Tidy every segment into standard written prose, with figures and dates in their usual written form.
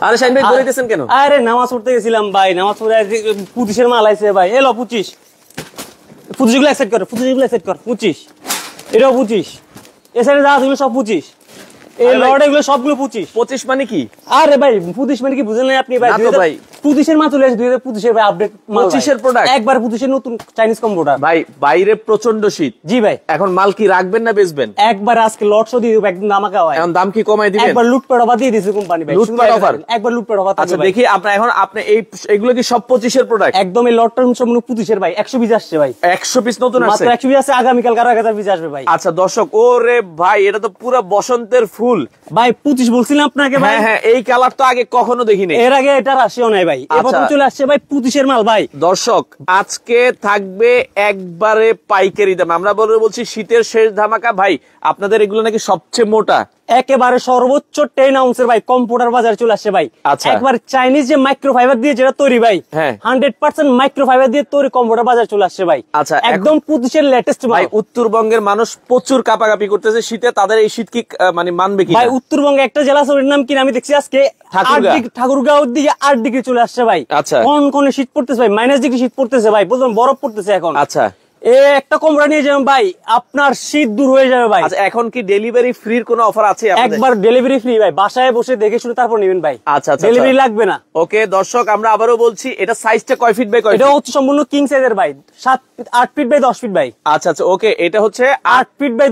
আরে শাইন ভাই বলিতেছেন কেন? আরে নামাজ পড়তে গেছিলাম ভাই, নামাজ পড়ে 25 মাল আইছে ভাই। এলো 25 গুলো অ্যাকসেপ্ট কর, 25 গুলো অ্যাকসেপ্ট কর। 25 এটাও 25, এছাড়া যা আছে সব 25। এই লট এগুলো সবগুলো 25 মানে কি? আরে ভাই 25 মানে কি বুঝেন না আপনি ভাই? 25 এর মাল চলে আসে, 2025 এর ভাই আপডেট 25 এর প্রোডাক্ট একবার 25 এর নতুন চাইনিজ কম্পিউটার ভাই। বাইরে প্রচন্ড শীত। জি ভাই, এখন মাল কি রাখবেন না বেচবেন? একবার আজকে লট শো দিয়ে দেব, একদম ধামাকা হয়। এখন দাম কি কমাই দিবেন? একবার লুটপাট অফার দিয়ে দিয়েছে কোম্পানি ভাই, লুটপাট অফার, একবার লুটপাট অফার। আচ্ছা দেখি আপনি এগুলো কি সব 25 এর প্রোডাক্ট? একদম এই লটটা সম্পূর্ণ 25 এর ভাই। 100 পিস আসছে ভাই, 100 পিস নতুন আসছে, মাত্র 100 পিস আছে। আগামী কাল 1000 পিস আসবে ভাই। আচ্ছা দর্শক, ওরে ভাই এটা তো পুরো বসন্তের ফুল ভাই। 25 বলছিলাম আপনাকে ভাই। হ্যাঁ, এই কালার তো আগে কখনো দেখিনি, এর আগে এটা আসেও নাই ভাই, এবার চলে আসছে ভাই 25 এর মাল ভাই। দর্শক আজকে থাকবে একবারে পাইকারি দাম। আমরা বলছি শীতের শেষ ধামাকা ভাই। আপনাদের এগুলো নাকি সবচেয়ে মোটা, একেবারে সর্বোচ্চ 10 আউন্সের ভাই কম্পিউটার বাজারে চলে আসছে ভাই। একবার চাইনিজ যে মাইক্রোফাইবার দিয়ে যেটা তৈরি ভাই, 100% মাইক্রোফাইবার দিয়ে তৈরি কম্পিউটার বাজারে চলে আসছে ভাই। আচ্ছা, একদম 25 এর লেটেস্ট ভাই। উত্তরবঙ্গের মানুষ প্রচুর কাপাকাপি করতেছে শীতে, তাদের এই শীত কি মানে মানবে কি ভাই? উত্তরবঙ্গে একটা জেলা আছে, ওর নাম কি আমি দেখছি আজকে ঠাকুরগাঁওর দিকে 8 ডিগ্রি চলে আসছে ভাই। আচ্ছা, কোন শীত পড়তেছে ভাই, -ডিগ্রি শীত পড়তেছে ভাই, বললাম বরফ পড়তেছে এখন। আচ্ছা, একটা কম্পিউটার নিয়ে যাবেন ভাই, আপনার শীত দূর হয়ে যাবে ভাই। আচ্ছা, এখন কি ডেলিভারি ফ্রির কোনো অফার আছে? একবার ডেলিভারি ফ্রি ভাই, বাসায় বসে দেখে শুনে তারপর নেবেন ভাই। আচ্ছা, ডেলিভারি লাগবে না। ওকে দর্শক, আমরা আবারও বলছি এটা সাইজটা কয় ফিট বাই কয় ফিট? এটা হচ্ছে সম্পূর্ণ কিং সাইজের ভাই, 8 ফিট বাই 10 ফিট ভাই। আচ্ছা, ওকে, এটা হচ্ছে 8 ফিট বাই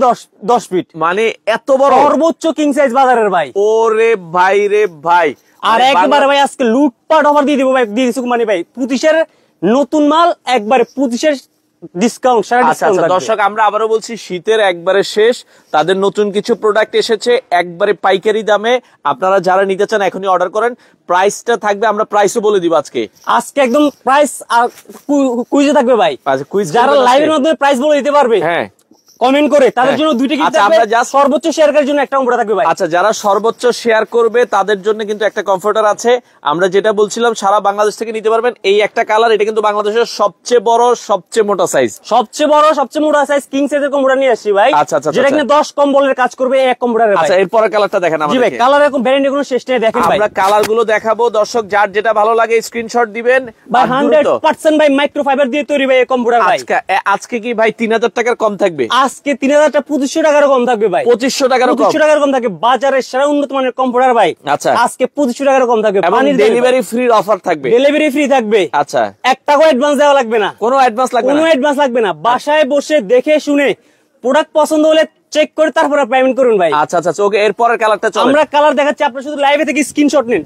10 ফিট, মানে এত বড় সর্বোচ্চ কিং সাইজ বাজারের ভাই। ওরে ভাই রে ভাই, আর একবারে ভাই আজকে লুটপাট অফার দিয়ে দিব ভাই, দিয়ে দিছি মানে ভাই 25 এর নতুন মাল, একবারে 25 এর ডিসকাউন্ট। আচ্ছা দর্শক, আমরা আবারও বলছি শীতের একবারে শেষ, তাদের নতুন কিছু প্রোডাক্ট এসেছে একবারে পাইকারি দামে। আপনারা যারা নিতে চান এখনই অর্ডার করেন। প্রাইসটা থাকবে, আমরা প্রাইসও বলে দিব আজকে একদম প্রাইস কুইজে থাকবে ভাই। কুইজ যারা লাইভের মাধ্যমে প্রাইস বলে দিতে পারবে, হ্যাঁ কমেন্ট করে, তাদের জন্য 2টি গিফট থাকবে। সর্বোচ্চ শেয়ার করার জন্য একটা কম্পিউটার থাকবে ভাই। আচ্ছা, যারা সর্বোচ্চ শেয়ার করবে তাদের জন্য কিন্তু একটা কম্পিউটার আছে। আমরা যেটা বলছিলাম সারা বাংলাদেশ থেকে নিতে পারবেন। এই একটা কালার, এটা কিন্তু বাংলাদেশের সবচেয়ে বড় সবচেয়ে মোটা সাইজ, সবচেয়ে বড় সবচেয়ে মোটা সাইজ কিং সাইজের কম্পিউটার নিয়ে আসছি ভাই। আচ্ছা, যেটা কিনা 10 কম্বলের কাজ করবে এক কম্পিউটারে। আচ্ছা, এরপরের কালারটা দেখেন আমাদের। জি ভাই, কালার এরকম ভ্যারিয়েন্ট কোনো শেষ নেই, দেখেন ভাই। আমরা কালার গুলো দেখাবো দর্শক, যার যেটা ভালো লাগে স্ক্রিনশট দিবেন ভাই। 100% ভাই মাইক্রোফাইবার দিয়ে তৈরি ভাই এই কম্পিউটার ভাই। আজকে কি ভাই 3000 টাকার কম থাকবে? আজকে 3000 টাকা 2500 টাকারও কম থাকবে ভাই। 2500 টাকারও কম থাকবে। বাজারের সেরা উন্নত মানের কম্পিউটার ভাই। আচ্ছা, আজকে 2500 টাকারও কম থাকবে। ডেলিভারি ফ্রি অফার থাকবে, ডেলিভারি ফ্রি থাকবে। আচ্ছা, 1 টাকাও অ্যাডভান্স দেওয়া লাগবে না, কোনো অ্যাডভান্স লাগবে না। বাসায় বসে দেখে শুনে প্রোডাক্ট পছন্দ হলে চেক করে তারপর পেমেন্ট করুন ভাই। আচ্ছা, ওকে, এরপরের কালারটা চলো। আমরা কালার দেখাচ্ছি, আপনারা শুধু লাইভে থেকে স্ক্রিনশট নিন।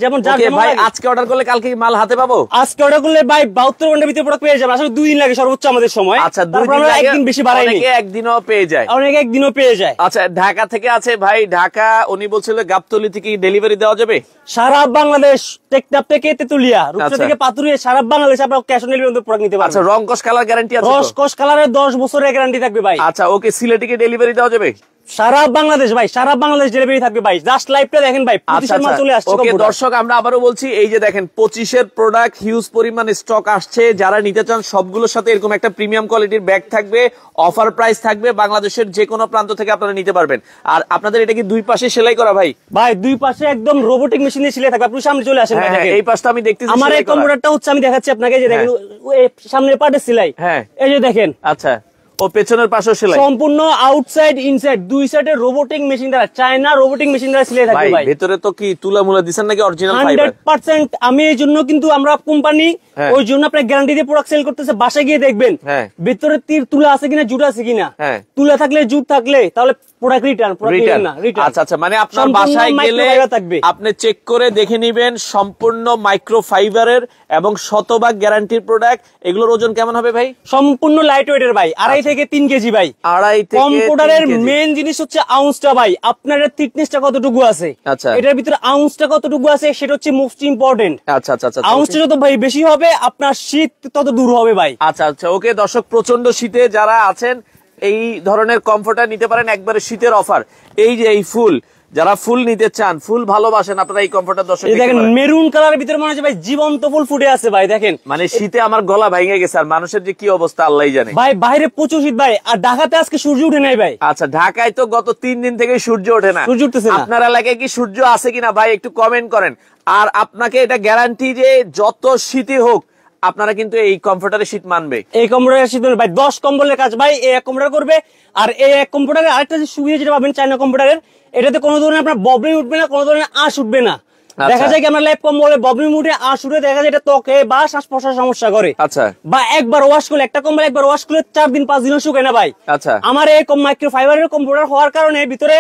যেমন ভাই আজকে অর্ডার করলে কালকে মাল হাতে পাবো? আজকে অর্ডার করলে ভাই 72 ঘন্টার ভিতরে প্রোডাক্ট পেয়ে যাবেন। আসলে 2 দিন লাগে সর্বোচ্চ আমাদের সময়। আচ্ছা, 2 দিন লাগে, একদিন বেশি বাড়াই, অনেকে একদিনও পেয়ে যায়, অনেকে একদিনও পেয়ে যায়। আচ্ছা, ঢাকা থেকে আছে ভাই, ঢাকা উনি বলছিল গাবতলী থেকে ডেলিভারি দেওয়া যাবে সারা বাংলাদেশ, টেকনাফ থেকে তেতুলিয়া, রূপসা থেকে পাতুরিয়া, সারা বাংলাদেশ আপনারা ক্যাশ অন ডেলিভারি প্রোডাক্ট নিতে পারবেন। আচ্ছা, রং কস কালার গ্যারান্টি আছে? রং কস কালারের 10 বছরের গ্যারান্টি থাকবে ভাই। আচ্ছা, ওকে, সিলেটে কি ডেলিভারি দেওয়া যাবে? সারা বাংলাদেশ ভাই, সারা বাংলাদেশ ডেলিভারি থাকবে ভাই। জাস্ট লাইভটা দেখেন ভাই, 25 মাল চলে আসছে। ওকে দর্শক, আমরা আবারও বলছি, এই যে দেখেন 25 এর প্রোডাক্ট হিউজ পরিমাণ স্টক আসছে। যারা নিতে চান সবগুলোর সাথে এরকম একটা প্রিমিয়াম কোয়ালিটির ব্যাগ থাকবে, অফার প্রাইস থাকবে, বাংলাদেশের যে কোনো প্রান্ত থেকে আপনারা নিতে পারবেন। আর আপনাদের এটা কি দুই পাশে সেলাই করা ভাই? ভাই দুই পাশে একদম রোবোটিক মেশিন দিয়ে সেলাই থাকবে। আপনি সামনে চলে আসেন ভাই, এই পাশটা আমি দেখতেছি। আমার এই কম্পিউটারটা হচ্ছে, আমি দেখাচ্ছি আপনাকে, যে দেখেন সামনের পার্টে সেলাই, এই যে দেখেন। আচ্ছা, ও পেছনের পাশেও সেলাই, সম্পূর্ণ আউটসাইড ইনসাইড দুই সাইডে রোবোটিক মেশিন দ্বারা, চায়না রোবোটিক মেশিন দ্বারা সেলাই থাকবে ভাই। ভিতরে তো কি তুলা মুলা দিবেন নাকি অরিজিনাল ফাইবার? 100%। আমি এই জন্য কিন্তু আমরা কোম্পানি ওই জন্য আপনার গ্যারান্টি দিয়ে প্রোডাক্ট সেল করতেছে। বাসায় গিয়ে দেখবেন ভিতরে তুলা আছে কিনা, জুট আছে কিনা। তুলা থাকলে, জুট থাকলে তাহলে প্রোডাক্ট রিটার্ন, না রিটার্ন। আচ্ছা, মানে আপনার বাসায় গেলে আপনি চেক করে দেখে নেবেন সম্পূর্ণ মাইক্রো ফাইবারের এবং শতভাগ গ্যারান্টির প্রোডাক্ট। এগুলোর ওজন কেমন হবে ভাই? সম্পূর্ণ লাইট ওয়েটের ভাই, 2.5 থেকে 3 কেজি ভাই। কম্পিউটারের মেইন জিনিস হচ্ছে আউন্সটা ভাই, আপনার থিকনেসটা কতটুকু আছে, এটার ভিতরে আউন্সটা কতটুকু আছে, সেটা হচ্ছে মোস্ট ইম্পর্টেন্ট। আচ্ছা, আউন্সটা যত ভাই বেশি হবে, আপনার শীত তত দূর হবে ভাই। আচ্ছা, ওকে দর্শক, প্রচন্ড শীতে যারা আছেন এই ধরনের কমফোর্টার নিতে পারেন, একবারে শীতের অফার। এই যে এই ফুল যারা ফুল নিতে চান, ফুল ভালোবাসেন, আপনারা এই কমফোর্টার দর্শক এই দেখেন মেরুন কালারের ভিতরে মনে হচ্ছে ভাই জীবন্ত ফুল ফুটে আছে ভাই। দেখেন মানে শীতে আমার গলা ভেঙে গেছে, আর মানুষের যে কি অবস্থা আল্লাহই জানে ভাই, বাইরে প্রচুর শীত ভাই, আর ঢাকাতে আজকে সূর্য উঠে নাই ভাই। আচ্ছা, ঢাকায় তো গত 3 দিন থেকে সূর্য ওঠে না, সূর্য উঠতেছে না। আপনার এলাকায় কি সূর্য আছে কিনা ভাই একটু কমেন্ট করেন। আর আপনাকে এটা গ্যারান্টি যে যত শীতই হোক আপনারা কিন্তু এই কমফোর্টারে শীত মানবে। এই কম্পিউটারের শীত ভাই 10 কম্বলের কাজ ভাই এই এক কম্পিউটার করবে। আর এই এক কম্পিউটারের আরেকটা যে সুবিধা যেটা পাবেন চায়না কম্পিউটারের, এটাতে কোনো ধরনের আপনার ববলিং উঠবে না, কোনো ধরনের আঁশ উঠবে না। দেখা যায় কি আমরা ল্যাপ কম্বলে ববলিং উঠে আঁশ উঠে দেখা যায় এটা ত্বকে বা শ্বাস প্রশ্বাস সমস্যা করে। আচ্ছা, বা একবার ওয়াশ করলে, একটা কম্বল একবার ওয়াশ করলে 4 দিন 5 দিনও শুকায় না ভাই। আচ্ছা, আমার এই মাইক্রোফাইবারের কম্পিউটার হওয়ার কারণে ভিতরে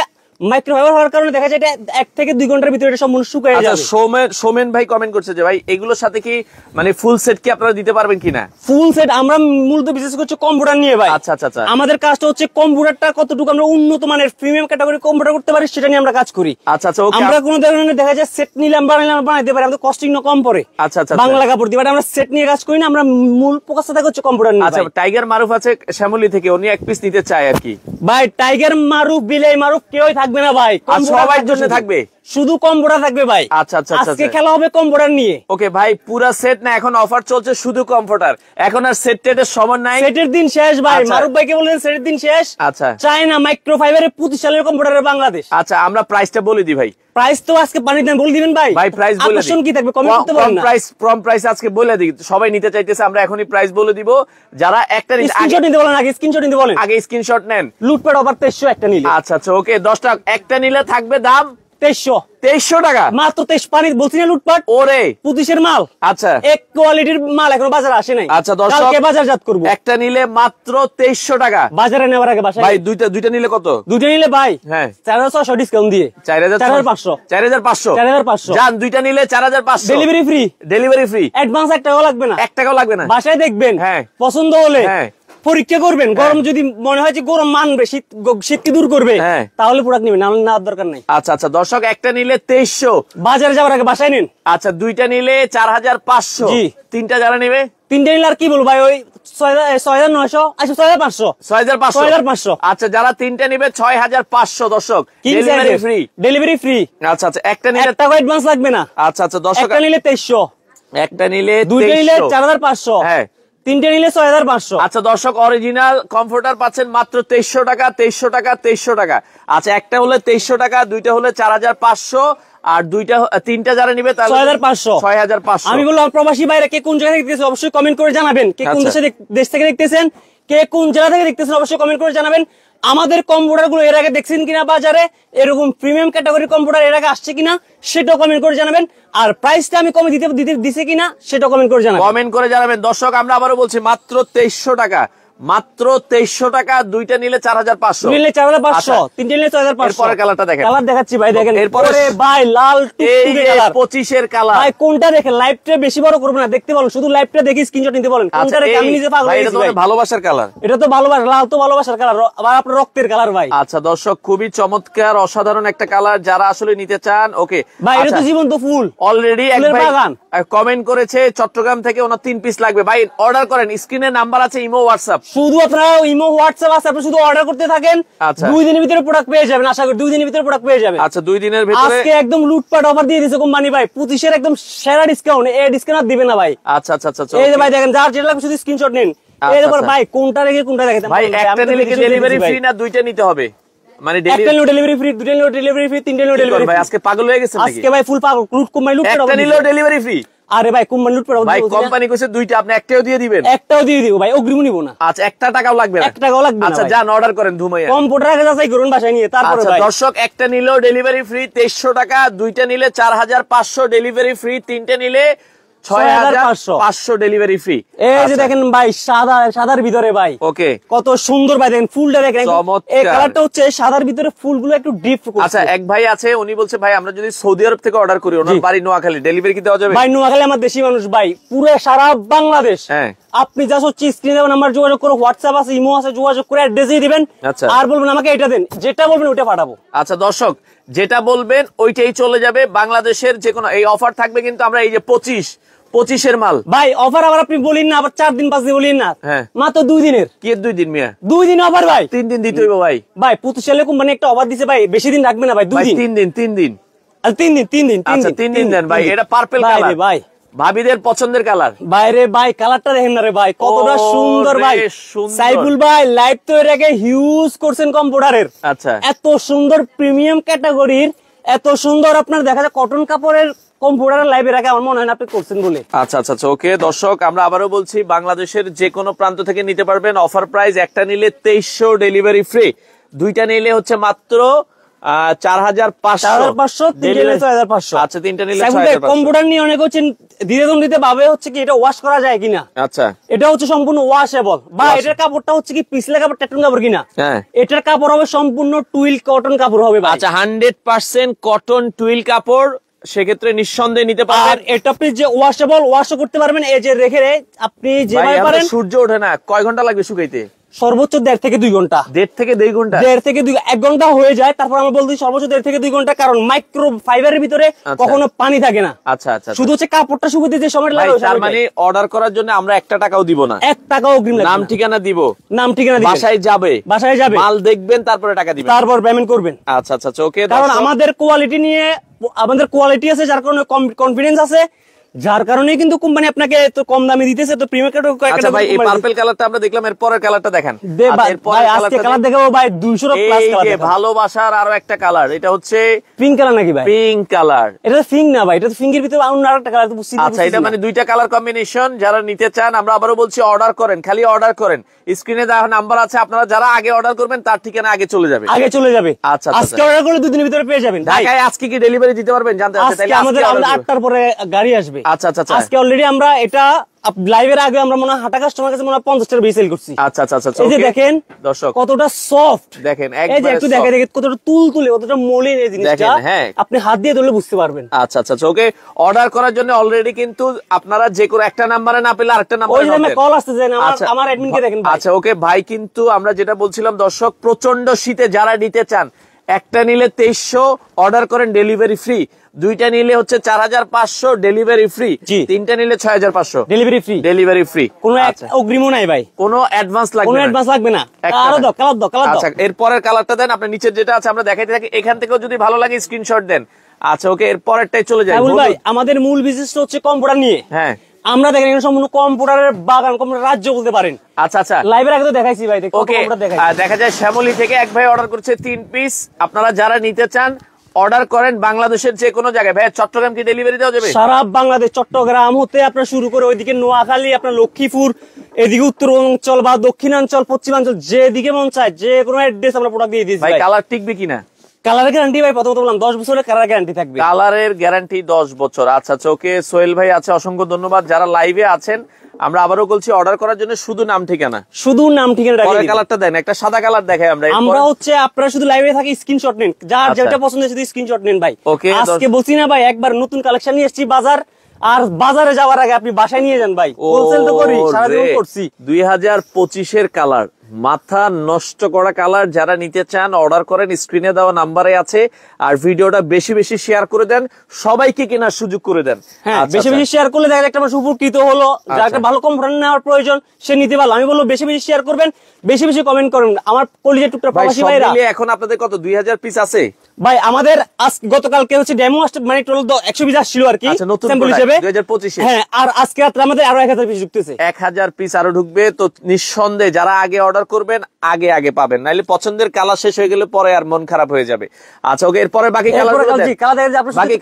মাইক্রোফাইবার হওয়ার কারণে দেখা যায় এটা 1 থেকে 2 ঘন্টার ভিতরে এটা সম্পূর্ণ শুকায় আচ্ছা। যাবে। সোমেন ভাই কমেন্ট করছে যে ভাই এগুলোর সাথে কি মানে ফুল সেট কি আপনারা দিতে পারবেন কিনা? ফুল সেট আমরা মূলত বিশেষ করছি কম্পিউটার নিয়ে ভাই। আচ্ছা আচ্ছা আচ্ছা। আমাদের কাজটা হচ্ছে কম্পিউটারটা কতটুকু আমরা উন্নত মানের প্রিমিয়াম ক্যাটাগরি কম্পিউটার করতে পারি সেটা নিয়ে আমরা কাজ করি। আচ্ছা আচ্ছা, ওকে। আমরা কোনো ধরনের দেখা যায় সেট নিলে আমরা বানাইতে পারি, আমাদের কস্টিং কম পড়ে। আচ্ছা আচ্ছা, বাংলা কাপড় দিয়ে, বাট আমরা সেট নিয়ে কাজ করি না, আমরা মূল ফোকাসটা থাকে হচ্ছে কম্পিউটার নিয়ে। আচ্ছা, টাইগার মারুফ আছে শ্যামলী থেকে, উনি এক পিস নিতে চায় আর কি। ভাই টাইগার মারুফ বিলাই মারুফ কেউই থাকবে না ভাই, সবার জন্য থাকবে, শুধু কম্পিউটার থাকবে ভাই। আচ্ছা আচ্ছা আচ্ছা, আজকে খেলা হবে কম্পিউটার নিয়ে। ওকে ভাই, পুরা সেট না, এখন অফার চলছে শুধু কমফোর্টার, এখন আর সেট টেটের সময় নাই। সেটের দিন শেষ ভাই, আচ্ছা। মারুফ ভাইকে বললেন সেটের দিন শেষ। আচ্ছা, চায়না মাইক্রোফাইবারের 25 সালের কম্পিউটারের বাংলাদেশ। আচ্ছা, আমরা প্রাইসটা বলে দিই ভাই। প্রাইস তো আজকে পানি দেন বলে দিবেন ভাই। ভাই প্রাইস বলে আকর্ষণ কি থাকবে কমেন্ট করতে পারেন না। প্রম প্রাইস আজকে বলে দিই, সবাই নিতে চাইতেছে, আমরা এখনই প্রাইস বলে দিব। যারা একটা স্ক্রিনশট নিতে বলেন, আগে স্ক্রিনশট নিতে বলেন, আগে স্ক্রিনশট নেন। লুটপাট অফার 2300 একটা নিলে। আচ্ছা আচ্ছা, ওকে, 10টা একটা নিলে থাকবে দাম 2300 টাকা মাত্র। 23 পানি বলছি না লুটপাট, ওরে 25 মাল। আচ্ছা, এক কোয়ালিটির মাল এখনো বাজারে আসে নাই। আচ্ছা, দর্শক কালকে বাজারজাত করব। একটা নিলে মাত্র 2300 টাকা। বাজারে নেওয়ার আগে বাসায় ভাই দুইটা নিলে কত? দুটো নিলে ভাই হ্যাঁ 4600 ডিসকাউন্ট দিয়ে 4500 4500 জান, দুইটা নিলে 4500। Delivery free, delivery free, advance 1 টাকাও লাগবে না, 1 টাকাও লাগবে না। বাসায় দেখবেন, হ্যাঁ পছন্দ হলে হ্যাঁ পরীক্ষা করবেন, গরম যদি মনে হয় যে গরম মানবে, শীতকে দূর করবে, হ্যাঁ তাহলে প্রোডাক্ট নেবেন, না নেওয়ার দরকার নাই। আচ্ছা আচ্ছা, দর্শক একটা নিলে 2300, বাজারে যাওয়ার আগে বাসায় নিন। আচ্ছা, দুইটা নিলে 4500। জি। তিনটা যারা নেবে, তিনটে নিলে আর কি বলবো ভাই, ওই 6900, আচ্ছা 6500, 6500। আচ্ছা, যারা তিনটা নিবে 6500 দর্শক, ডেলিভারি ফ্রি। Delivery free. আচ্ছা আচ্ছা, একটা নিলে 1 টাকা অ্যাডভান্স লাগবে না। আচ্ছা আচ্ছা, দর্শক একটা নিলে 2300, একটা নিলে দুইটা নিলে 2300। 4500, হ্যাঁ, তিনটে নিলে 6500। আচ্ছা দর্শক, অরিজিনাল কমফোর্টার পাচ্ছেন মাত্র 2300 টাকা, 2300 টাকা, 2300 টাকা। আচ্ছা, একটা হলে 2300 টাকা, দুইটা হলে 4500, আর তিনটা যারা নিবে তাহলে 6500। 6500। আমি বললাম প্রবাসী বাইরে কে কোন জায়গা থেকে দেখতেছেন অবশ্যই কমেন্ট করে জানাবেন, কে কোন দেশ থেকে দেখতেছেন, কে কোন জেলা থেকে দেখতেছেন অবশ্যই কমেন্ট করে জানাবেন। আমাদের কম্পিউটার গুলো এর আগে দেখছেন কিনা বাজারে, এরকম প্রিমিয়াম ক্যাটাগরি কম্পিউটার এর আগে আসছে কিনা সেটাও কমেন্ট করে জানাবেন। আর প্রাইসটা আমি কমে দিছে কিনা সেটাও কমেন্ট করে জানাবেন। কমেন্ট করে জানাবেন। দর্শক, আমরা আবারও বলছি মাত্র 2300 টাকা, মাত্র 2300 টাকা, দুইটা নিলে 4500, নিলে 4500, আচ্ছা, তিনটে নিলে 6500। এরপরের কালারটা দেখেন, কালার দেখাচ্ছি ভাই, দেখেন এরপরে ভাই লাল টুকটুকে কালার, 25 এর কালার। ভাই কোনটা দেখেন, লাইভটা বেশি বড় করবেন না, দেখতে বলেন, শুধু লাইভটা দেখি স্ক্রিনশট নিতে বলেন, কোনটা দেখে আমি নিজে পাগল হয়ে গেছি ভাই। ভালোবাসার কালার, এটা তো ভালোবাসা, লাল তো ভালোবাসার কালার, আবার আপনার রক্তের কালার ভাই। আচ্ছা দর্শক, খুবই চমৎকার অসাধারণ একটা কালার, যারা আসলে নিতে চান। ওকে ভাই, এটা তো জীবন্ত ফুল, অলরেডি এক ভাই বাগান কমেন্ট করেছে চট্টগ্রাম থেকে, ওনার 3 পিস লাগবে। ভাই অর্ডার করেন, স্ক্রিনে নাম্বার আছে, ইমো হোয়াটসঅ্যাপ, শুধু আপনারা ইমো হোয়াটসঅ্যাপ আছে, আপনি শুধু অর্ডার করতে থাকেন। আচ্ছা, 2 দিনের ভিতরে প্রোডাক্ট পেয়ে যাবেন, আশা করি 2 দিনের ভিতরে প্রোডাক্ট পেয়ে যাবেন। আচ্ছা, 2 দিনের ভিতরে। আজকে একদম লুটপাট অফার দিয়ে দিয়েছে কোম্পানি ভাই, 25 এর একদম সেরা ডিসকাউন্ট, এই ডিসকাউন্ট আর দিবে না ভাই। আচ্ছা আচ্ছা আচ্ছা, এই যে ভাই দেখেন, যার যেটা লাগবে শুধু স্ক্রিনশট নিন। এরপর ভাই কোনটা রেখে কোনটা রেখে ভাই, একটা নিলে কি ডেলিভারি ফ্রি না দুইটা নিতে হবে? মানে একটা নিলে ডেলিভারি ফ্রি, দুটো নিলে ডেলিভারি ফ্রি, তিনটে নিলে ডেলিভারি ফ্রি। ভাই আজকে পাগল হয়ে গেছেন নাকি? আজকে ভাই ফুল পাগল, লুট কোম্পানি লুট একটা নিলেও ডেলিভারি ফ্রি। আরে ভাই কোম্পানি লুট পড়া, ভাই কোম্পানি কইছে দুইটা, আপনি একটাও দিয়ে দিবেন? একটাও দিয়ে দিব ভাই, অগ্রিম নিব না। আচ্ছা, 1 টাকাও লাগবে না? 1 টাকাও লাগবে না। আচ্ছা, যান অর্ডার করেন ধুমাইয়া, কম্পিউটার আগে যাচাই করুন বাসায় নিয়ে, তারপরে আচ্ছা ভাই। দর্শক, একটা নিলেও ডেলিভারি ফ্রি 2300 টাকা, দুইটা নিলে 4500 ডেলিভারি ফ্রি, তিনটে নিলে 6500 ডেলিভারি ফ্রি। এই যে দেখেন ভাই, সাদার ভিতরে ভাই, ওকে, কত সুন্দর ভাই, দেখেন ফুলটা দেখেন, চমৎকার। এই কালারটা হচ্ছে সাদার ভিতরে ফুলগুলো একটু ডিপ। আচ্ছা, এক ভাই আছে, উনি বলছে ভাই আমরা যদি সৌদি আরব থেকে অর্ডার করি, ওনার বাড়ি নোয়াখালী, ডেলিভারি কি দেওয়া যাবে? ভাই নোয়াখালী আমার দেশি মানুষ ভাই, পুরো সারা বাংলাদেশ। হ্যাঁ, আপনি যা হচ্ছে স্ক্রিনে দেবেন, আমার যোগাযোগ করে, হোয়াটসঅ্যাপ আছে, ইমো আছে, যোগাযোগ করে অ্যাড্রেস দিয়ে দিবেন। আচ্ছা, আর বলবেন আমাকে এটা দেন, যেটা বলবেন ওইটা পাঠাবো। আচ্ছা দর্শক, যেটা বলবেন ওইটাই চলে যাবে। বাংলাদেশের যে কোনো এই অফার থাকবে, কিন্তু আমরা এই যে 25 25-এর মাল ভাই অফার আবার আপনি বলেন না, আবার 4 দিন 5 দিন বলেন না, হ্যাঁ মাত্র 2 দিনের। কি 2 দিন মিয়া? 2 দিন অফার ভাই, 3 দিন দিতে হইব ভাই। ভাই 25 সালে কোম্পানি একটা অফার দিছে ভাই, বেশি দিন রাখবে না ভাই, 2 দিন। 3 দিন 3 দিন। আচ্ছা 3 দিন। আচ্ছা 3 দিন দেন ভাই। এটা পার্পল কালার ভাই, ভাবিদের পছন্দের কালার। বাইরে ভাই কালারটা দেখেন না রে ভাই, কতটা সুন্দর ভাই। সাইফুল ভাই লাইভ তো এর আগে হিউজ করছেন কম্পিউটারের। আচ্ছা এত সুন্দর প্রিমিয়াম ক্যাটাগরির, এত সুন্দর আপনার দেখা যায় কটন কাপড়ের কম্পিউটারের লাইভে রাখে আমার মনে হয় না আপনি করছেন বলে। আচ্ছা আচ্ছা আচ্ছা ওকে দর্শক, আমরা আবারও বলছি বাংলাদেশের যে কোনো প্রান্ত থেকে নিতে পারবেন। অফার প্রাইস, একটা নিলে 2300 ডেলিভারি ফ্রি, দুইটা নিলে হচ্ছে মাত্র 4500, তিনটা 6500। আচ্ছা তিনটা নিলে 6500। কম্পিউটার নিয়ে অনেক হচ্ছে দ্বিধাদ্বন্দ্বিতে ভাবে হচ্ছে কি এটা ওয়াশ করা যায় কিনা। আচ্ছা এটা হচ্ছে সম্পূর্ণ ওয়াশেবল, বা এটার কাপড়টা হচ্ছে কি পিছলে কাপড় টেকটন কাপড় কিনা। হ্যাঁ এটার কাপড় হবে সম্পূর্ণ টুইল কটন কাপড় হবে ভাই। আচ্ছা 100% কটন টুইল কাপড়, সেক্ষেত্রে নিঃসন্দেহে নিতে আর পারবেন। এটা আপনি যে ওয়াশেবল, ওয়াশও করতে পারবেন, এই যে রেখে আপনি যেভাবে পারেন। সূর্য ওঠে না, কয় ঘন্টা লাগবে শুকাইতে? সর্বোচ্চ 1.5 থেকে 2 ঘন্টা। 1.5 থেকে 2 ঘন্টা? 1.5 থেকে 1 ঘন্টা হয়ে যায়। তারপর আমরা বলতে সর্বোচ্চ 1.5 থেকে 2 ঘন্টা, কারণ মাইক্রো ফাইবারের ভিতরে কখনো পানি থাকে না। আচ্ছা আচ্ছা শুধু হচ্ছে কাপড়টা শুকাতে যে সময় লাগে। তার মানে অর্ডার করার জন্য আমরা 1 টাকাও দিব না, 1 টাকাও অগ্রিম লাগবে না। নাম ঠিকানা দিব, নাম ঠিকানা দিবেন, বাসায় যাবে, মাল দেখবেন, তারপরে টাকা দিবেন, তারপর পেমেন্ট করবেন। আচ্ছা আচ্ছা ওকে। কারণ আমাদের কোয়ালিটি নিয়ে, আমাদের কোয়ালিটি আছে, যার কারণে কনফিডেন্স আছে, যার কারণে কিন্তু কোম্পানি আপনাকে তো কম দামে দিতেছে। তো প্রিমিয়াম ক্যাটাগরি। আচ্ছা ভাই এই পার্পল কালারটা আমরা দেখলাম, এর পরের কালারটা দেখান। ভাই আজকে কালার দেখাবো ভাই 200 প্লাস কালার। এই যে ভালোবাসার আরো একটা কালার, এটা হচ্ছে পিঙ্ক কালার নাকি ভাই? Pink colour. এটা পিঙ্ক না ভাই, এটা তো পিঙ্কের ভিতরে অন্য আরেকটা কালার, তো বুঝছি। আচ্ছা এটা মানে দুইটা কালার কম্বিনেশন। যারা নিতে চান, আমরা আবারও বলছি অর্ডার করেন, খালি অর্ডার করেন। স্ক্রিনে দেওয়া নাম্বার আছে, আপনারা যারা আগে অর্ডার করবেন তার ঠিকানা আগে চলে যাবে। আচ্ছা আজকে অর্ডার করলে 2 দিনের ভিতরে পেয়ে যাবেন। ঢাকায় আজকে কি ডেলিভারি দিতে পারবেন জানতে চাচ্ছি? তাহলে আমাদের 8টার পরে গাড়ি আসবে। আচ্ছা আচ্ছা আজকে অলরেডি আমরা এটা লাইভের আগে আমরা মনে হয় হাটা কাস্টমার কাছে মনে হয় 50 টাকা বেশি সেল করছি। আচ্ছা আচ্ছা আচ্ছা এই যে দেখেন দর্শক কতটা সফট, দেখেন এই যে একটু দেখেন কতটা তুলতুলে, কতটা মলিন এই জিনিসটা। হ্যাঁ আপনি হাত দিয়ে ধরলে বুঝতে পারবেন। আচ্ছা আচ্ছা ওকে। অর্ডার করার জন্য অলরেডি কিন্তু আপনারা যে কোনো একটা নাম্বারে না পেলে আরেকটা নাম্বারে ওই যে কল আসছে, যে আমার অ্যাডমিনকে দেখেন ভাই। আচ্ছা ওকে ভাই, কিন্তু আমরা যেটা বলছিলাম দর্শক, প্রচন্ড শীতে যারা নিতে চান, একটা নিলে 2300 অর্ডার করেন ডেলিভারি ফ্রি, দুইটা নিলে হচ্ছে 4500 ডেলিভারি ফ্রি, তিনটা নিলে 6500 ডেলিভারি ফ্রি। কোনো অগ্রিমও নাই ভাই, কোনো অ্যাডভান্স লাগবে না, কোনো অ্যাডভান্স লাগবে না। আরো দাও কালার দাও। আচ্ছা এর পরের কালারটা দেন, আপনি নিচের যেটা আছে আমরা দেখাইতে থাকি, এখান থেকেও যদি ভালো লাগে স্ক্রিনশট দেন। আচ্ছা ওকে এর পরেরটাই চলে যায় ভাই। আমাদের মূল বিজনেস হচ্ছে কম্পিউটার নিয়ে। হ্যাঁ আমরা দেখেন এখানে সম্পূর্ণ কম্পিউটারের বাগান, কম্পিউটার রাজ্য বলতে পারেন। আচ্ছা আচ্ছা লাইভের আগে তো দেখাইছি ভাই। ওকে দেখা যায় শ্যামলী থেকে এক ভাই অর্ডার করছে 3 পিস। আপনারা যারা নিতে চান অর্ডার করেন বাংলাদেশের যে কোনো জায়গায়। ভাই চট্টগ্রাম কি ডেলিভারি দেওয়া যাবে? সারা বাংলাদেশ, চট্টগ্রাম হতে আপনার শুরু করে ওইদিকে নোয়াখালী, আপনার লক্ষ্মীপুর, এদিকে উত্তরাঞ্চল বা দক্ষিণাঞ্চল, পশ্চিমাঞ্চল, যেদিকে মন চায় যে কোনো অ্যাড্রেস আমরা প্রোডাক্ট দিয়ে দিয়েছি। ভাই কালার টিকবে কিনা? কালারের গ্যারান্টি ভাই প্রথমত বললাম 10 বছরের কালার গ্যারান্টি থাকবে। কালারের গ্যারান্টি 10 বছর। আচ্ছা আচ্ছা ওকে। সোহেল ভাই আছে, অসংখ্য ধন্যবাদ। যারা লাইভে আছেন, আমরা আবারও বলছি অর্ডার করার জন্য শুধু নাম ঠিকানা, পরের কালারটা দেন, একটা সাদা কালার দেখাই আমরা হচ্ছে আপনারা শুধু লাইভে থাকি স্ক্রিনশট নিন, যার যেটা পছন্দ শুধু স্ক্রিনশট নিন ভাই। আজকে বলছি না ভাই, একবার নতুন কালেকশন নিয়ে এসেছি বাজার, আর বাজারে যাওয়ার আগে আপনি বাসায় নিয়ে যান ভাই। হোলসেল তো করি, সারাদিন করছি। 2025 কালার, মাথা নষ্ট করা কালার। যারা নিতে চান অর্ডার করেন, স্ক্রিনে দেওয়া নাম্বারে আছে। আর ভিডিওটা বেশি বেশি শেয়ার করে দেন, সবাইকে কেনার সুযোগ করে দেন। হ্যাঁ বেশি বেশি শেয়ার করলে দেখা যায় একটা মানুষ উপকৃত হলো, যার একটা ভালো কম্পিউটার নেওয়ার প্রয়োজন সে নিতে পারলো। আমি বলবো বেশি বেশি শেয়ার করবেন, বেশি বেশি কমেন্ট করবেন। আমার কলিজার টুকরা প্রবাসী ভাইরা, এখন আপনাদের কত 2000 পিস আছে ভাই? আমাদের গতকালকে হচ্ছে ডেমো আসছে, মানে টোটাল 120 আসছিল আর কি স্যাম্পল হিসেবে 2025। হ্যাঁ আর আজকে রাতে আমাদের আরো 1000 পিস ঢুকতেছে। 1000 পিস আরো ঢুকবে। তো নিঃসন্দেহে যারা আগে অর্ডার করবেন আগে পাবেন, নাইলে পছন্দের কালার শেষ হয়ে গেলে পরে আর মন খারাপ হয়ে যাবে। আচ্ছা ওকে এরপরে বাকি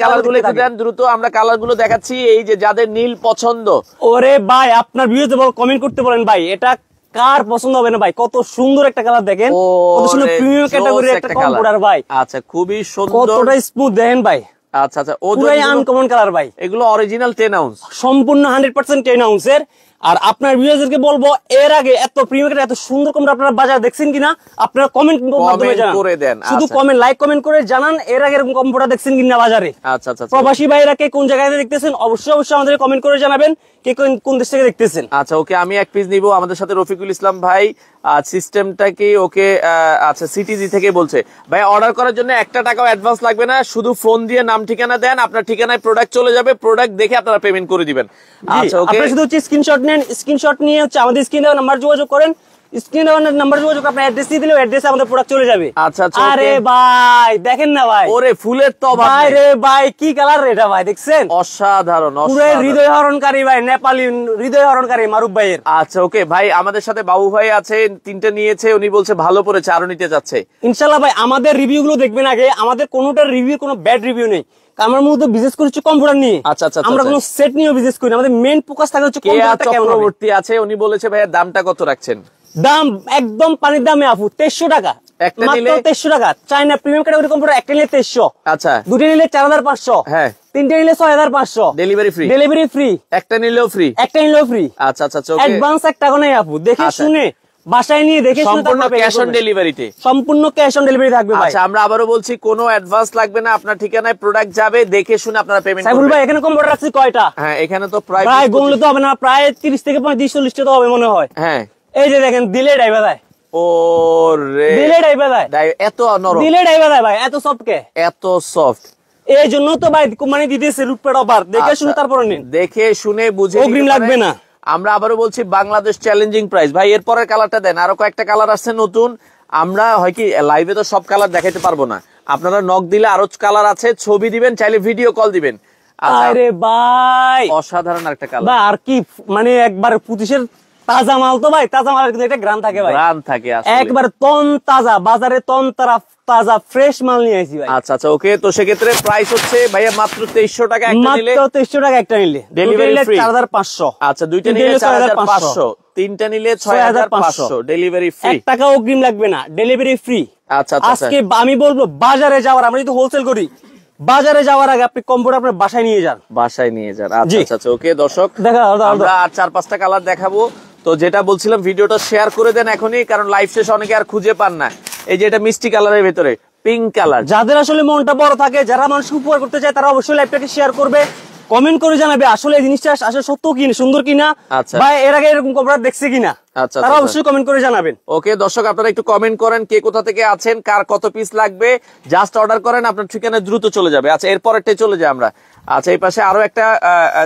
কালারগুলো একটু দেন দ্রুত। আমরা কালারগুলো দেখাচ্ছি। এই যে যাদের নীল পছন্দ, ওরে ভাই আপনার ভিডিওতে কমেন্ট করতে বলেন ভাই, এটা কার পছন্দ হবে না ভাই? কত সুন্দর একটা কালার দেখেন, কত সুন্দর প্রিমিয়াম ক্যাটাগরির একটা কম্পিউটার ভাই। আচ্ছা খুবই সুন্দর, কতটা স্মুথ দেখেন ভাই। আচ্ছা আচ্ছা পুরাই আনকমন কালার ভাই। এগুলো অরিজিনাল 10 আউন্স, সম্পূর্ণ 100% 10 আউন্সের। আর আপনার ভিউয়ারদেরকে বলবো এর আগে এত প্রিমিয়াম এত সুন্দর কম্পিউটার আপনারা বাজার দেখছেন কিনা আপনারা কমেন্ট মাধ্যমে জানান করে দেন। শুধু কমেন্ট লাইক কমেন্ট করে জানান এর আগে এরকম কম্পিউটার দেখছেন কিনা বাজারে। আচ্ছা আচ্ছা প্রবাসী ভাইরা কে কোন জায়গায় দেখতেছেন অবশ্যই অবশ্যই আমাদের কমেন্ট করে জানাবেন কে কোন দেশ থেকে দেখতেছেন। আচ্ছা ওকে, আমি এক পিস নিব। আমাদের সাথে রফিকুল ইসলাম ভাই, সিস্টেমটা কি ওকে? আচ্ছা সিটিজি থেকে বলছে ভাই অর্ডার করার জন্য 1 টাকাও অ্যাডভান্স লাগবে না, শুধু ফোন দিয়ে নাম ঠিকানা দেন, আপনার ঠিকানায় প্রোডাক্ট চলে যাবে, প্রোডাক্ট দেখে আপনারা পেমেন্ট করে দিবেন। আচ্ছা ওকে, আপনারা শুধু হচ্ছে স্ক্রিনশট নেন, স্ক্রিনশট নিয়ে হচ্ছে আমাদের স্ক্রিনে দেওয়া নাম্বার যোগাযোগ করেন, স্ক্রিনে দেওয়া নাম্বার যোগাযোগ আপনার অ্যাড্রেস দিয়ে দিলে অ্যাড্রেসে আমাদের প্রোডাক্ট চলে যাবে। আচ্ছা আচ্ছা আরে ভাই দেখেন না ভাই, ওরে ফুলের তো অভাব ভাই নেই। রে ভাই কি কালার এটা ভাই দেখছেন, অসাধারণ পুরো অসাধারণ। হৃদয় হরণকারী ভাই, নেপালি হৃদয় হরণকারী মারুফ ভাইয়ের। আচ্ছা ওকে ভাই, আমাদের সাথে বাবু ভাই আছে, 3টে নিয়েছে, উনি বলছে ভালো পড়েছে, আরো নিতে যাচ্ছে। ইনশাআল্লাহ ভাই আমাদের রিভিউ গুলো দেখবেন আগে, আমাদের কোনোটার রিভিউ কোনো ব্যাড রিভিউ নেই, কারণ আমরা মূলত বিজনেস করছি কম্পিউটার নিয়ে। আচ্ছা, আচ্ছা, আমরা আচ্ছা। কোনো সেট নিয়ে বিজনেস করি না, আমাদের মেইন ফোকাস থাকে হচ্ছে কেয়া কম্পিউটারটা কেমন হবে। চক্রবর্তী আছে, উনি বলেছে ভাইয়া দামটা কত রাখছেন? দাম একদম পানির দামে আপু 2300 টাকা, একটা মাত্র নিলে 2300 টাকা। চাইনা প্রিমিয়াম ক্যাটাগরি কম্পিউটার একটা নিলে 2300, আচ্ছা দুটো নিলে 4500, হ্যাঁ, তিনটে নিলে 6500, ডেলিভারি ফ্রি, ডেলিভারি ফ্রি, একটা নিলেও ফ্রি, একটা নিলেও ফ্রি। আচ্ছা আচ্ছা ওকে, অ্যাডভান্স 1 টাকা নেই আপু, দেখে আচ্ছা। শুনে বাসায় নিয়ে দেখে শুনে সম্পূর্ণ তারপর ক্যাশ অন payment করবেন। ডেলিভারিতে। সম্পূর্ণ ক্যাশ অন ডেলিভারি থাকবে ভাই। আচ্ছা আমরা আবারও বলছি, কোনো অ্যাডভান্স লাগবে না, আপনার ঠিকানায় প্রোডাক্ট যাবে, দেখে শুনে আপনারা পেমেন্ট সাইফুল করবেন। ভাই এখানে কম্পিউটার রাখছি কয়টা? হ্যাঁ এখানে তো প্রায় প্রায় গুনলে তো হবে না, প্রায় 30 থেকে 35 টা তো হবে মনে হয়। হ্যাঁ, এই যে দেখেন দিলে ডাইবা দেয়, ও রে দিলে ডাইবা দেয়, এত নরম, দিলে ডাইবা দেয় ভাই, এত সফট কে? এত সফট। এই জন্য তো ভাই কোম্পানি দিতেছে লুটপাট অফার, দেখে শুনে তারপরে নিন, দেখে শুনে বুঝে অগ্রিম নিতে লাগবে পারেন। না। আমরা আবারও বলছি বাংলাদেশ চ্যালেঞ্জিং প্রাইস। ভাই এরপরের কালারটা দেন, আরো কয়েকটা কালার আসছে নতুন, আমরা হয় কি লাইভে তো সব কালার দেখাইতে পারবো না, আপনারা নক দিলে আরো কালার আছে, ছবি দিবেন, চাইলে ভিডিও কল দিবেন। আচ্ছা, আরে ভাই অসাধারণ একটা কালার, বা আর কি মানে একবার 25-এর তাজা মাল তো ভাই, তাজা মালের কিন্তু একটা গ্রাম থাকে ভাই, গ্রাম থাকে আসলে। একবার তন তাজা, বাজারে তন তাজা ফ্রেশ মাল নিয়ে আসি ভাই। আচ্ছা আচ্ছা ওকে, তো সেক্ষেত্রে প্রাইস হচ্ছে ভাইয়া মাত্র 2300 টাকা একটা নিলে, মাত্র 2300 টাকা একটা নিলে, Delivery দুটো নিলে free। 4500, আচ্ছা দুইটা তিনটে নিলে নিলে 4500, তিনটা নিলে 6500, ডেলিভারি ফ্রি। 1 টাকা অগ্রিম লাগবে না, ডেলিভারি ফ্রি। আচ্ছা আচ্ছা আজকে আমি বলবো বাজারে যাওয়ার, আমরা যদি হোলসেল করি, বাজারে যাওয়ার আগে আপনি কম্পিউটার আপনার বাসায় নিয়ে যান, বাসায় নিয়ে যান। আচ্ছা জি। আচ্ছা ওকে দর্শক, দেখা আমরা আর 4-5টা কালার দেখাবো। তো যেটা বলছিলাম ভিডিওটা শেয়ার করে দেন এখনই, কারণ লাইভ শেষ অনেকে আর খুঁজে পান না। এই যে এটা মিষ্টি কালারের ভেতরে পিঙ্ক কালার, যাদের আসলে মনটা বড় থাকে, যারা মানুষ উপকার করতে চায়, তারা অবশ্যই লাইভটাকে শেয়ার করবে, কমেন্ট করে জানাবে আসলে এই জিনিসটা আসলে সত্য কি সুন্দর কিনা, আচ্ছা। বা এর আগে এরকম কম্পিউটার দেখছে কিনা, আচ্ছা, তারা আচ্ছা। অবশ্যই কমেন্ট করে জানাবেন। ওকে দর্শক, আপনারা একটু কমেন্ট করেন কে কোথা থেকে আছেন, কার কত পিস লাগবে, জাস্ট অর্ডার করেন, আপনার ঠিকানায় দ্রুত চলে যাবে। আচ্ছা এরপরটাই চলে যায় আমরা। আচ্ছা এই পাশে আরো একটা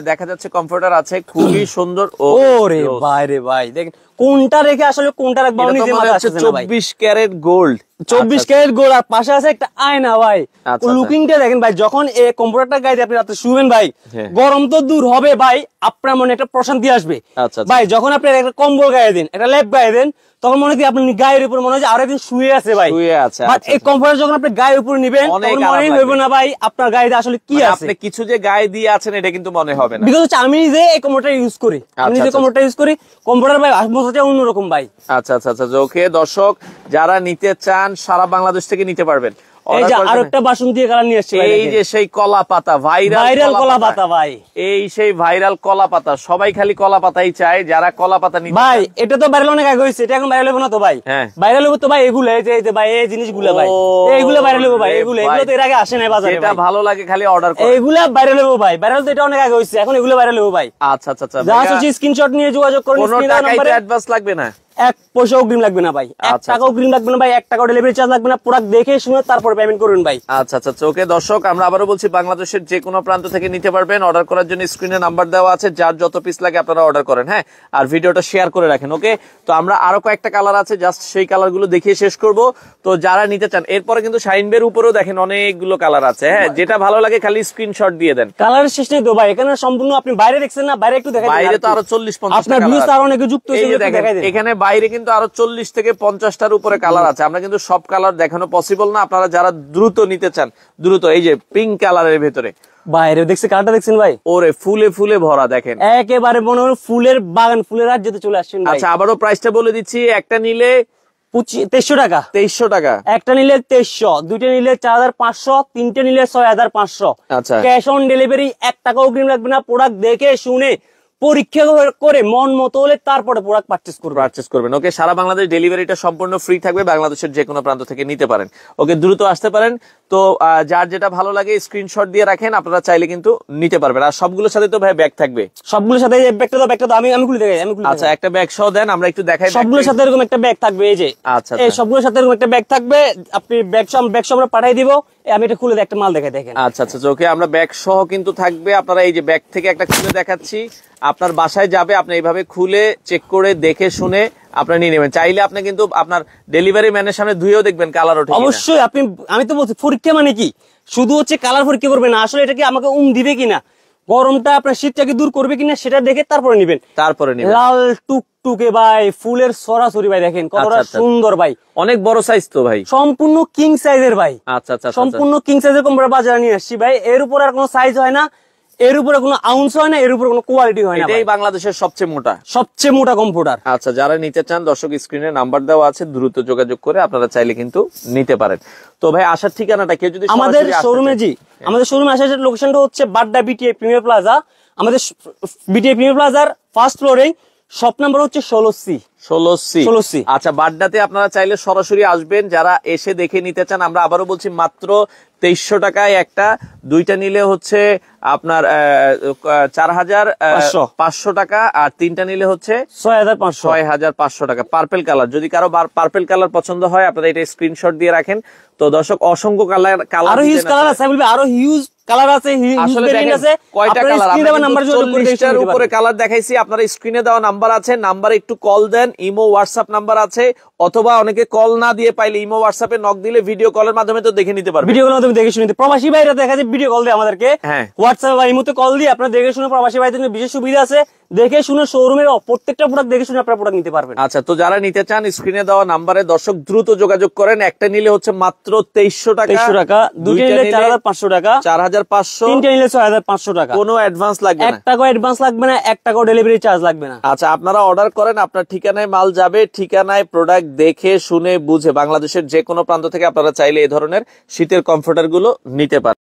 দেখা যাচ্ছে কম্পিউটার আছে, খুবই সুন্দর। ওরে ভাই রে ভাই, দেখেন কোনটা রেখে আসলে কোনটা রাখবো আমি নিজে মাথা আসছে না ভাই। 24 ক্যারেট গোল্ড, 24 ক্যারেট গোল্ড, আর পাশে আছে একটা আয়না ভাই, আচ্ছা, লুকিংটা দেখেন ভাই, যখন এই কম্পিউটারটা গাইতে আপনি রাতে শুবেন ভাই, হ্যাঁ। গরম তো দূর হবে ভাই, আপনার মনে একটা প্রশান্তি আসবে। আচ্ছা, আচ্ছা। ভাই যখন আপনি একটা কম্বল গায়ে দেন, একটা লেপ গায়ে দেন, তখন মনে হয় আপনি গায়ের উপর মনে হয় যে আরো একদিন শুয়ে আছে ভাই, শুয়ে আছে। বাট আচ্ছা, এই কম্পিউটার যখন আপনি গায়ের উপর নিবেন, অনেক তখন আরাম মনে লাগবে। হইবে না ভাই আপনার গায়ে আসলে কি মানে আছে। আপনি কিছু যে গায়ে দিয়ে আছেন এটা কিন্তু মনে হবে না। বিকজ হচ্ছে আমি নিজে এই কম্পিউটার ইউজ করি, আমি আচ্ছা, নিজে আচ্ছা। কম্পিউটার ইউজ করি, কম্পিউটার ভাই আত্মসাটা অন্যরকম ভাই। আচ্ছা আচ্ছা আচ্ছা ওকে দর্শক, যারা নিতে চান সারা বাংলাদেশ থেকে নিতে পারবেন। এই যে আরো একটা বাসন দিয়ে কালার নিয়ে আসছে ভাই, এই যে সেই কলা পাতা, ভাইরাল কলা পাতা ভাই, এই সেই ভাইরাল কলা পাতা, সবাই খালি কলা পাতাই চায়, যারা কলা পাতা নিতে ভাই এটা তো ভাইরাল অনেক আগে হয়েছে, এটা এখন ভাইরাল হবে না তো ভাই। হ্যাঁ। ভাইরাল হবে তো ভাই এগুলো, এই যে ভাই এই জিনিসগুলো ভাই, ও, এইগুলো ভাইরাল হবে ভাই, এগুলো ভাই। তো এর আগে আসে নাই বাজারে যেটা ভাই। ভালো লাগে খালি অর্ডার করে। এইগুলা ভাইরাল হবে ভাই, ভাইরাল তো এটা অনেক আগে হয়েছে, এখন এগুলো ভাইরাল হবে ভাই। আচ্ছা আচ্ছা আচ্ছা যা ভাইয়া, হচ্ছে স্ক্রিনশট নিয়ে যোগাযোগ করুন, কোনো স্ক্রিনে দেওয়া টাকাই তো নম্বরে। অ্যাডভান্স লাগবে না। 1 পয়সা অগ্রিম লাগবে না ভাই, 1 আচ্ছা, টাকা অগ্রিম লাগবে না ভাই, 1 টাকা ডেলিভারি চার্জ লাগবে না, প্রোডাক্ট দেখে শুনে তারপর পেমেন্ট করুন ভাই। আচ্ছা আচ্ছা ওকে দর্শক, আমরা আবারও বলছি বাংলাদেশের যে কোনো প্রান্ত থেকে নিতে পারবেন। অর্ডার করার জন্য স্ক্রিনে নাম্বার দেওয়া আছে, যার যত পিস লাগে আপনারা অর্ডার করেন। হ্যাঁ, আর ভিডিওটা শেয়ার করে রাখেন। ওকে, তো আমরা আরো কয়েকটা কালার আছে, জাস্ট সেই কালার গুলো দেখিয়ে শেষ করব। তো যারা নিতে চান, এরপরে কিন্তু শাইনবের উপরেও দেখেন অনেকগুলো কালার আছে। হ্যাঁ, যেটা ভালো লাগে খালি স্ক্রিনশট দিয়ে দেন। কালারের শেষ নেই তো ভাই, এখানে সম্পূর্ণ আপনি বাইরে দেখছেন না, বাইরে একটু দেখাই দেন। বাইরে তো আরো 40-50 আপনার ভিউজ আরো অনেকে যুক্ত হয়েছে, এই যে একটু দেখেন দেখাই দেন। এখানে বাইরে কিন্তু আরো 40 থেকে 50টার উপরে কালার আছে। আমরা কিন্তু সব কালার দেখানো পসিবল না, আপনারা যারা দ্রুত নিতে চান দ্রুত। এই যে পিঙ্ক কালারের ভেতরে বাইরে দেখছি কালারটা দেখছেন ভাই, ওরে ফুলে ফুলে ভরা দেখেন, একেবারে মনে হয় ফুলের বাগান, ফুলের রাজ্যতে চলে আসছেন ভাই। আচ্ছা আবারও প্রাইসটা বলে দিচ্ছি, একটা নিলে 2300 টাকা, 2300 টাকা, একটা নিলে 2300, দুইটা নিলে 4500, তিনটে নিলে 6500। আচ্ছা ক্যাশ অন ডেলিভারি, 1 টাকা অগ্রিম লাগবে না, প্রোডাক্ট দেখে শুনে পরীক্ষা করে মন মতো হলে তারপরে প্রোডাক্ট পারচেজ করবেন। ওকে, সারা বাংলাদেশ ডেলিভারিটা সম্পূর্ণ ফ্রি থাকবে, বাংলাদেশের যে কোনো প্রান্ত থেকে নিতে পারেন। ওকে, দ্রুত আসতে পারেন। তো যার যেটা ভালো লাগে স্ক্রিনশট দিয়ে রাখেন, আপনারা চাইলে কিন্তু নিতে পারবেন। আর সবগুলোর সাথে তো ভাই ব্যাগ থাকবে, সবগুলোর সাথে ব্যাগটা তো আমি খুলে দেখাই, আচ্ছা একটা ব্যাগ সহ দেন, আমরা একটু দেখাই। সবগুলোর সাথে এরকম একটা ব্যাগ থাকবে, এই যে আচ্ছা এই সবগুলোর সাথে এরকম একটা ব্যাগ থাকবে। আপনি ব্যাগ সহ আমরা পাঠিয়ে দিব। আমি এটা খুলে একটা মাল দেখাই, দেখেন। আচ্ছা আচ্ছা, ওকে, আমরা ব্যাগ সহ কিন্তু থাকবে। আপনারা এই যে ব্যাগ থেকে একটা খুলে দেখাচ্ছি, আপনার বাসায় যাবে, আপনি এইভাবে খুলে চেক করে দেখে শুনে আপনারা নিয়ে নেবেন। চাইলে আপনি কিন্তু আপনার ডেলিভারি ম্যানের সামনে ধুয়েও দেখবেন কালার ওঠে কিনা। অবশ্যই আমি তো বলছি পরীক্ষা মানে কি শুধু হচ্ছে কালার পরীক্ষা করবে না, আসলে এটা কি আমাকে দিবে কিনা, গরমটা আপনার শীতটাকে দূর করবে কিনা সেটা দেখে তারপরে নিবেন। লাল টুকটুকে ভাই, ফুলের সরাসরি ভাই, দেখেন কতটা সুন্দর ভাই, অনেক বড় সাইজ তো ভাই, সম্পূর্ণ কিং সাইজের ভাই। আচ্ছা আচ্ছা, সম্পূর্ণ কিং সাইজের কম্পিউটার বাজারে নিয়ে আসছি ভাই। এর উপর আর কোনো সাইজ হয় না, এর উপরে কোনো আউন্স হয় না, এর উপরে কোনো কোয়ালিটি হয় না। এটাই বাংলাদেশের সবচেয়ে মোটা কম্পিউটার। আচ্ছা, যারা নিতে চান দর্শক স্ক্রিনে নাম্বার দেওয়া আছে, দ্রুত যোগাযোগ করে আপনারা চাইলে কিন্তু নিতে পারেন। তো ভাই আসার ঠিকানাটা কেউ যদি আমাদের শোরুমে, আমাদের শোরুমে আসার লোকেশনটা হচ্ছে বাড্ডা বিটিএ প্রিমিয়ার প্লাজা। আমাদের বিটিএ প্রিমিয়ার প্লাজার ফার্স্ট ফ্লোরে, শপ নাম্বার হচ্ছে 16C। আচ্ছা, বাড্ডাতে আপনারা চাইলে সরাসরি আসবেন, যারা এসে দেখে নিতে চান। আমরা আবারও বলছি, মাত্র 2300 টাকায় একটা, দুইটা নিলে হচ্ছে আপনার 4500 টাকা, আর তিনটা নিলে হচ্ছে 6500 টাকা। পার্পেল কালার, যদি কারো পার্পেল কালার পছন্দ হয় আপনারা এটা স্ক্রিনশট দিয়ে রাখেন। তো দর্শক অসংখ্য কালার আরো হিউজ কালার আছে, আরো হিউজ কালার আছে, আসলে কয়টা কালার, 40টার উপরে কালার দেখাইছি। আপনারা স্ক্রিনে দেওয়া নাম্বার আছে, নাম্বারে একটু কল দেন, ইমো হোয়াটসঅ্যাপ নাম্বার আছে, অথবা অনেকে কল না দিয়ে পাইলে ইমো হোয়াটসঅ্যাপে নক দিলে ভিডিও কলের মাধ্যমে তো দেখে নিতে পারবেন। ভিডিও কলের মাধ্যমে দেখে শুনে প্রবাসী ভাইরা দেখা যায় ভিডিও কল দিয়ে আমাদেরকে, হোয়াটসঅ্যাপ বা ইমোতে কল দিয়ে আপনারা দেখে শুনে, প্রবাসী ভাইদের জন্য বিশেষ সুবিধা আছে, দেখে শুনে শোরুমের প্রত্যেকটা প্রোডাক্ট দেখে শুনে আপনারা প্রোডাক্ট নিতে পারবেন। আচ্ছা, তো যারা নিতে চান স্ক্রিনে দেওয়া নাম্বারে দর্শক দ্রুত যোগাযোগ করেন। একটা নিলে হচ্ছে মাত্র 2300 টাকা, দুইটা নিলে 4500 টাকা, 4500, তিনটা নিলে 6500 টাকা। কোনো অ্যাডভান্স লাগবে না, 1 টাকা অ্যাডভান্স লাগবে না, 1 টাকাও ডেলিভারি চার্জ লাগবে না। আচ্ছা, আপনারা অর্ডার করেন, আপনার ঠিকানায় মাল যাবে, ঠিকানায় প্রোডাক্ট দেখে শুনে বুঝে বাংলাদেশের যে কোনো প্রান্ত থেকে আপনারা চাইলে এই ধরনের শীতের কমফোর্টার গুলো নিতে পারেন।